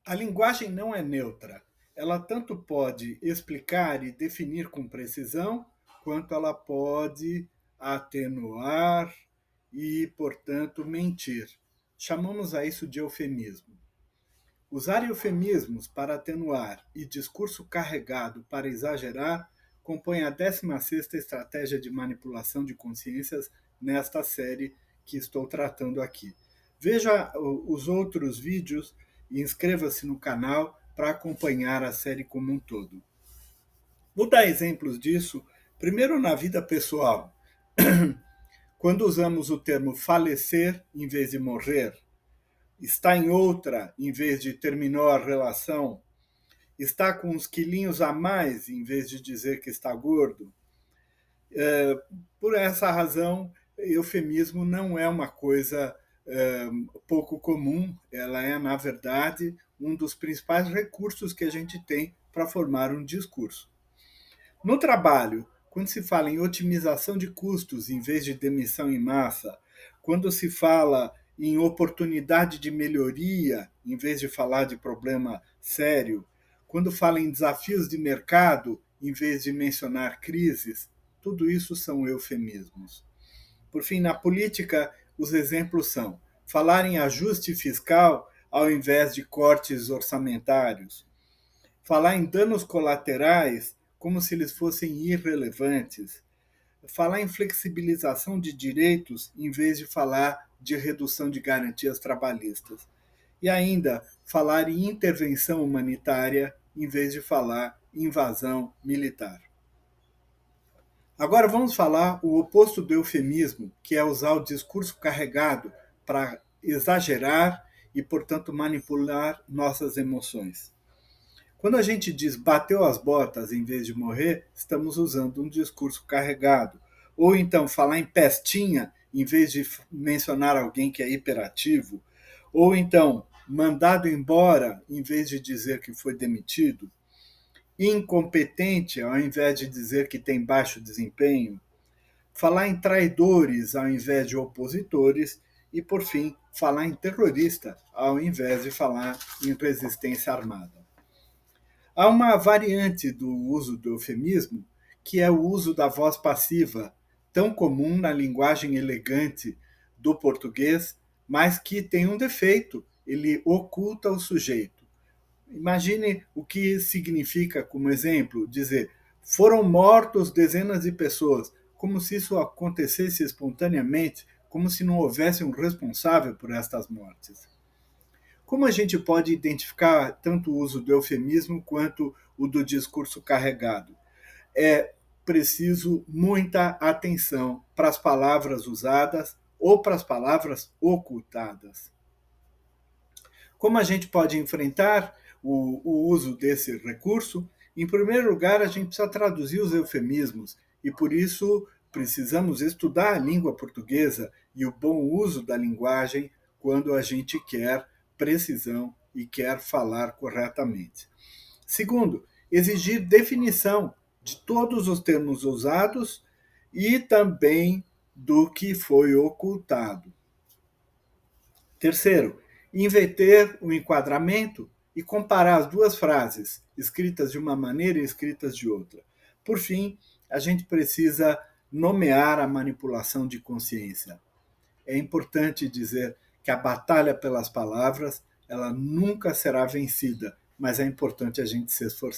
A linguagem não é neutra. Ela tanto pode explicar e definir com precisão, quanto ela pode atenuar e, portanto, mentir. Chamamos a isso de eufemismo. Usar eufemismos para atenuar e discurso carregado para exagerar compõe a 16ª estratégia de manipulação de consciências nesta série que estou tratando aqui. Veja os outros vídeos e inscreva-se no canal para acompanhar a série como um todo. Vou dar exemplos disso, primeiro na vida pessoal. Quando usamos o termo falecer em vez de morrer, está em outra em vez de terminou a relação, está com uns quilinhos a mais em vez de dizer que está gordo. Por essa razão, eufemismo não é uma coisa pouco comum, ela é, na verdade, um dos principais recursos que a gente tem para formar um discurso. No trabalho, quando se fala em otimização de custos em vez de demissão em massa, quando se fala em oportunidade de melhoria em vez de falar de problema sério, quando fala em desafios de mercado em vez de mencionar crises, tudo isso são eufemismos. Por fim, na política, os exemplos são falar em ajuste fiscal ao invés de cortes orçamentários, falar em danos colaterais como se eles fossem irrelevantes, falar em flexibilização de direitos em vez de falar de redução de garantias trabalhistas. E ainda falar em intervenção humanitária em vez de falar em invasão militar. Agora vamos falar o oposto do eufemismo, que é usar o discurso carregado para exagerar e, portanto, manipular nossas emoções. Quando a gente diz bateu as botas em vez de morrer, estamos usando um discurso carregado. Ou então falar em pestinha em vez de mencionar alguém que é hiperativo. Ou então mandado embora em vez de dizer que foi demitido. Incompetente ao invés de dizer que tem baixo desempenho. Falar em traidores ao invés de opositores. E, por fim, falar em terrorista ao invés de falar em resistência armada. Há uma variante do uso do eufemismo, que é o uso da voz passiva, tão comum na linguagem elegante do português, mas que tem um defeito, ele oculta o sujeito. Imagine o que significa, como exemplo, dizer foram mortos dezenas de pessoas, como se isso acontecesse espontaneamente, como se não houvesse um responsável por estas mortes. Como a gente pode identificar tanto o uso do eufemismo quanto o do discurso carregado? É preciso muita atenção para as palavras usadas ou para as palavras ocultadas. Como a gente pode enfrentar o uso desse recurso? Em primeiro lugar, a gente precisa traduzir os eufemismos e, por isso, precisamos estudar a língua portuguesa e o bom uso da linguagem quando a gente quer precisão e quer falar corretamente. Segundo, exigir definição de todos os termos usados e também do que foi ocultado. Terceiro, inverter o enquadramento e comparar as duas frases, escritas de uma maneira e escritas de outra. Por fim, a gente precisa nomear a manipulação de consciência. É importante dizer que a batalha pelas palavras, ela nunca será vencida, mas é importante a gente se esforçar.